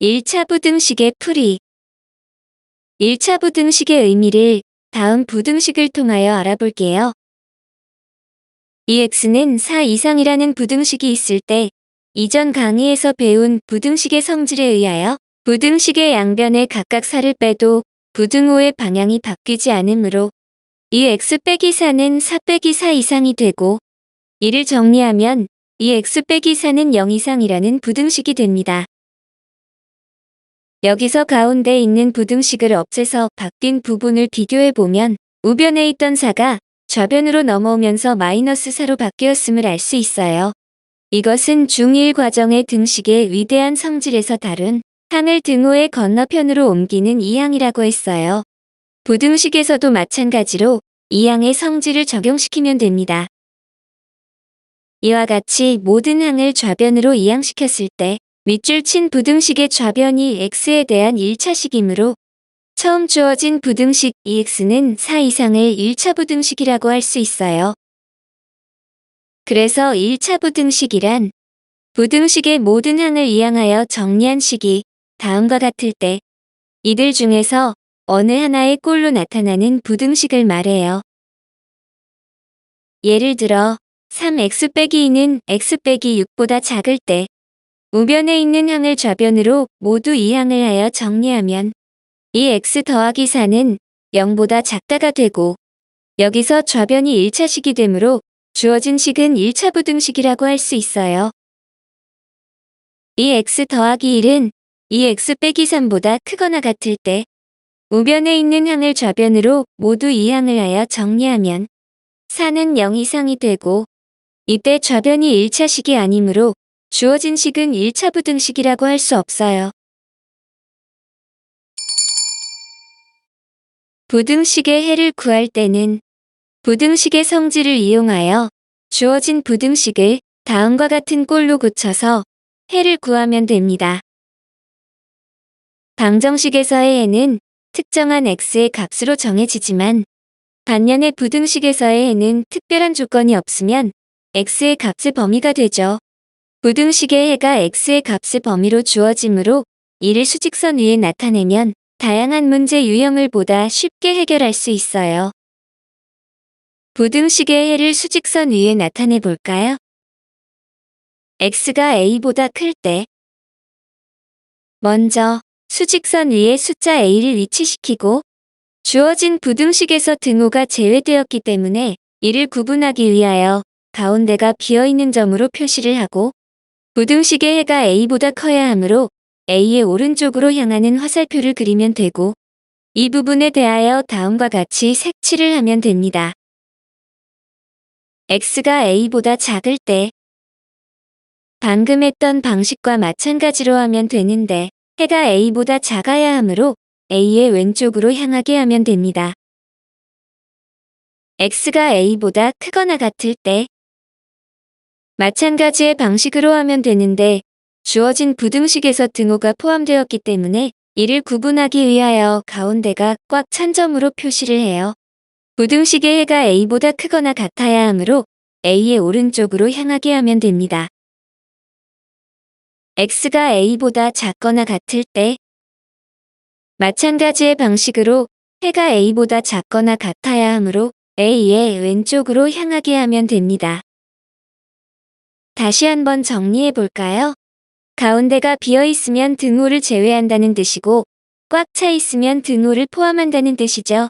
1차 부등식의 풀이 1차 부등식의 의미를 다음 부등식을 통하여 알아볼게요. EX는 4 이상이라는 부등식이 있을 때 이전 강의에서 배운 부등식의 성질에 의하여 부등식의 양변에 각각 4를 빼도 부등호의 방향이 바뀌지 않으므로 이 x 빼기 4는 4 빼기 4 이상이 되고 이를 정리하면 이 x 빼기 4는 0 이상이라는 부등식이 됩니다. 여기서 가운데 있는 부등식을 없애서 바뀐 부분을 비교해보면 우변에 있던 4가 좌변으로 넘어오면서 마이너스 4로 바뀌었음을 알 수 있어요. 이것은 중1 과정의 등식의 위대한 성질에서 다룬 항을 등호의 건너편으로 옮기는 이 항이라고 했어요. 부등식에서도 마찬가지로 이 항의 성질을 적용시키면 됩니다. 이와 같이 모든 항을 좌변으로 이항시켰을 때 밑줄 친 부등식의 좌변이 x에 대한 1차식이므로 처음 주어진 부등식 EX는 4 이상을 1차 부등식이라고 할 수 있어요. 그래서 1차 부등식이란 부등식의 모든 항을 이항하여 정리한 식이 다음과 같을 때 이들 중에서 어느 하나의 꼴로 나타나는 부등식을 말해요. 예를 들어 3x 빼기 2는 x 빼기 6보다 작을 때 우변에 있는 항을 좌변으로 모두 이항을 하여 정리하면 이 x 더하기 4는 0보다 작다가 되고 여기서 좌변이 1차식이 되므로 주어진 식은 1차 부등식이라고 할 수 있어요. 이 x 더하기 1은 이 x 빼기 3보다 크거나 같을 때 우변에 있는 항을 좌변으로 모두 이항을 하여 정리하면 4는 0 이상이 되고 이때 좌변이 1차식이 아니므로 주어진 식은 1차 부등식이라고 할 수 없어요. 부등식의 해를 구할 때는 부등식의 성질을 이용하여 주어진 부등식을 다음과 같은 꼴로 고쳐서 해를 구하면 됩니다. 방정식에서의 해는 특정한 x의 값으로 정해지지만 반면에 부등식에서의 해는 특별한 조건이 없으면 x의 값의 범위가 되죠. 부등식의 해가 x의 값의 범위로 주어지므로 이를 수직선 위에 나타내면 다양한 문제 유형을 보다 쉽게 해결할 수 있어요. 부등식의 해를 수직선 위에 나타내 볼까요? x가 a보다 클 때 먼저 수직선 위에 숫자 a를 위치시키고 주어진 부등식에서 등호가 제외되었기 때문에 이를 구분하기 위하여 가운데가 비어있는 점으로 표시를 하고 부등식의 해가 a보다 커야 하므로 a의 오른쪽으로 향하는 화살표를 그리면 되고 이 부분에 대하여 다음과 같이 색칠을 하면 됩니다. x가 a보다 작을 때 방금 했던 방식과 마찬가지로 하면 되는데 해가 a보다 작아야 하므로 a의 왼쪽으로 향하게 하면 됩니다. x가 a보다 크거나 같을 때 마찬가지의 방식으로 하면 되는데 주어진 부등식에서 등호가 포함되었기 때문에 이를 구분하기 위하여 가운데가 꽉 찬 점으로 표시를 해요. 부등식의 해가 a보다 크거나 같아야 하므로 a의 오른쪽으로 향하게 하면 됩니다. x가 a보다 작거나 같을 때 마찬가지의 방식으로 해가 a보다 작거나 같아야 하므로 a의 왼쪽으로 향하게 하면 됩니다. 다시 한번 정리해 볼까요? 가운데가 비어 있으면 등호를 제외한다는 뜻이고 꽉 차 있으면 등호를 포함한다는 뜻이죠.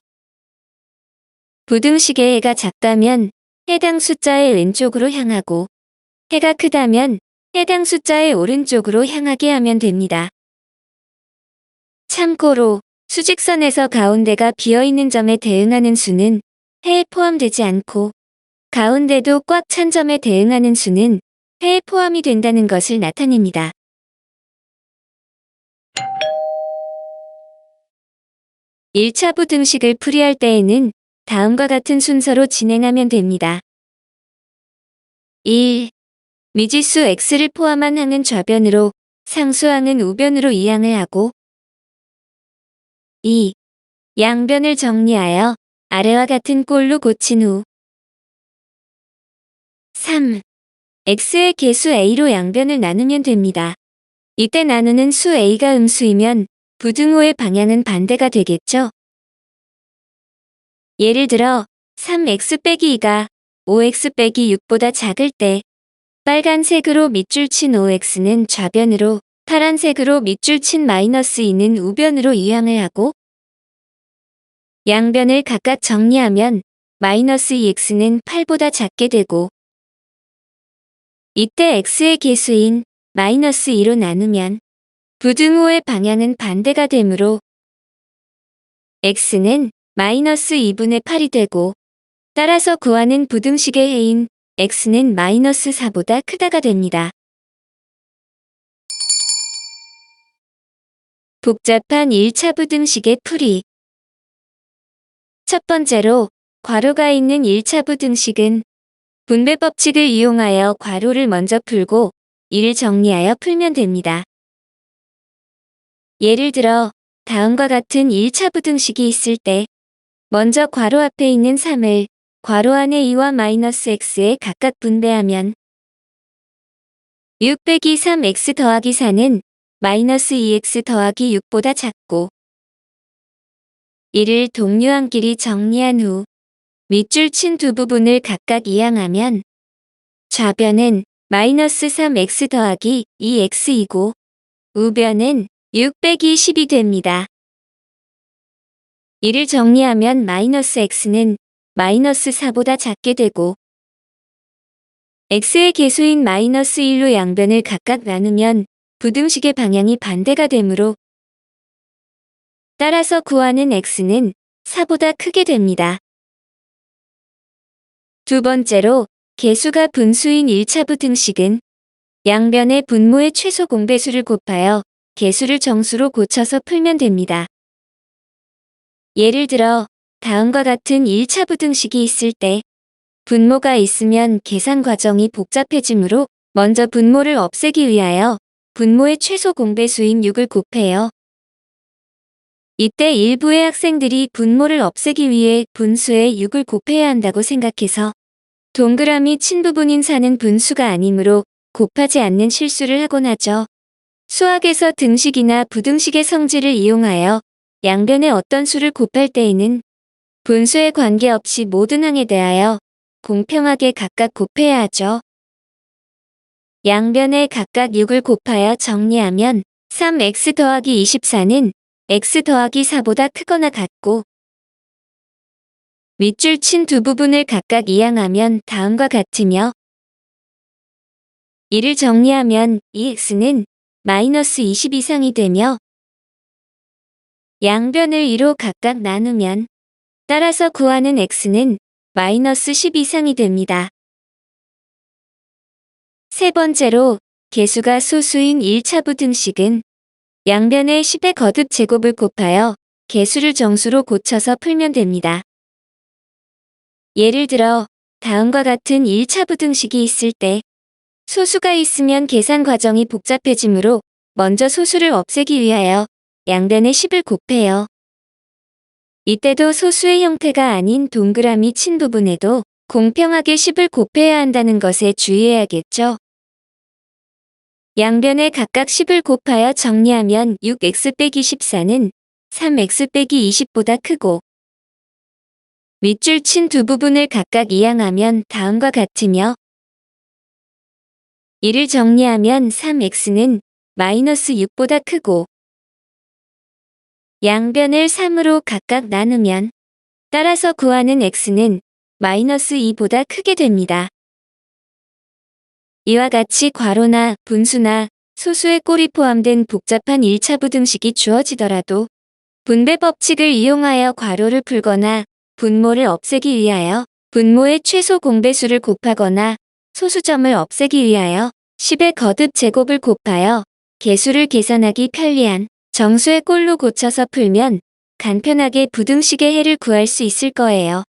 부등식의 해가 작다면 해당 숫자의 왼쪽으로 향하고 해가 크다면 해당 숫자의 오른쪽으로 향하게 하면 됩니다. 참고로 수직선에서 가운데가 비어있는 점에 대응하는 수는 해에 포함되지 않고 가운데도 꽉 찬 점에 대응하는 수는 해에 포함이 된다는 것을 나타냅니다. (1차) 부등식을 풀이할 때에는 다음과 같은 순서로 진행하면 됩니다. 1. 미지수 x를 포함한 항은 좌변으로 상수항은 우변으로 이항을 하고 2. 양변을 정리하여 아래와 같은 꼴로 고친 후 3. x의 개수 a로 양변을 나누면 됩니다. 이때 나누는 수 a가 음수이면 부등호의 방향은 반대가 되겠죠? 예를 들어 3x 빼기 2가 5x 빼기 6보다 작을 때 빨간색으로 밑줄 친 5x는 좌변으로, 파란색으로 밑줄 친 마이너스 2는 우변으로 이항을 하고, 양변을 각각 정리하면 마이너스 2x는 8보다 작게 되고, 이때 x의 계수인 마이너스 2로 나누면 부등호의 방향은 반대가 되므로 x는 마이너스 2분의 8이 되고, 따라서 구하는 부등식의 해인 x는 마이너스 4보다 크다가 됩니다. 복잡한 1차 부등식의 풀이. 첫 번째로 괄호가 있는 1차 부등식은 분배 법칙을 이용하여 괄호를 먼저 풀고 이를 정리하여 풀면 됩니다. 예를 들어 다음과 같은 1차 부등식이 있을 때 먼저 괄호 앞에 있는 3을 괄호 안에 2와 마이너스 x에 각각 분배하면 6 빼기 3x 더하기 4는 마이너스 2x 더하기 6보다 작고, 이를 동류항끼리 정리한 후 밑줄 친 두 부분을 각각 이항하면 좌변은 마이너스 3x 더하기 2x이고 우변은 6 빼기 10이 됩니다. 이를 정리하면 마이너스 x는 마이너스 4보다 작게 되고, x의 계수인 마이너스 1로 양변을 각각 나누면 부등식의 방향이 반대가 되므로 따라서 구하는 x는 4보다 크게 됩니다. 두 번째로 개수가 분수인 1차 부등식은 양변의 분모의 최소 공배수를 곱하여 개수를 정수로 고쳐서 풀면 됩니다. 예를 들어 다음과 같은 1차 부등식이 있을 때 분모가 있으면 계산 과정이 복잡해지므로 먼저 분모를 없애기 위하여 분모의 최소 공배수인 6을 곱해요. 이때 일부의 학생들이 분모를 없애기 위해 분수에 6을 곱해야 한다고 생각해서 동그라미 친 부분인 4는 분수가 아니므로 곱하지 않는 실수를 하곤 하죠. 수학에서 등식이나 부등식의 성질을 이용하여 양변의 어떤 수를 곱할 때에는 분수에 관계없이 모든 항에 대하여 공평하게 각각 곱해야 하죠. 양변에 각각 6을 곱하여 정리하면 3x 더하기 24는 x 더하기 4보다 크거나 같고, 밑줄 친 두 부분을 각각 이항하면 다음과 같으며, 이를 정리하면 2x는 마이너스 20 이상이 되며 양변을 2로 각각 나누면 따라서 구하는 x는 마이너스 10 이상이 됩니다. 세 번째로 개수가 소수인 1차 부등식은 양변의 10의 거듭 제곱을 곱하여 개수를 정수로 고쳐서 풀면 됩니다. 예를 들어 다음과 같은 1차 부등식이 있을 때 소수가 있으면 계산 과정이 복잡해지므로 먼저 소수를 없애기 위하여 양변의 10을 곱해요. 이때도 소수의 형태가 아닌 동그라미 친 부분에도 공평하게 10을 곱해야 한다는 것에 주의해야겠죠. 양변에 각각 10을 곱하여 정리하면 6x 빼기 14는 3x 빼기 20보다 크고, 밑줄 친 두 부분을 각각 이항하면 다음과 같으며, 이를 정리하면 3x는 마이너스 6보다 크고, 양변을 3으로 각각 나누면 따라서 구하는 x는 마이너스 2보다 크게 됩니다. 이와 같이 괄호나 분수나 소수의 꼴이 포함된 복잡한 1차 부등식이 주어지더라도 분배 법칙을 이용하여 괄호를 풀거나 분모를 없애기 위하여 분모의 최소 공배수를 곱하거나 소수점을 없애기 위하여 10의 거듭 제곱을 곱하여 개수를 계산하기 편리한 정수의 꼴로 고쳐서 풀면 간편하게 부등식의 해를 구할 수 있을 거예요.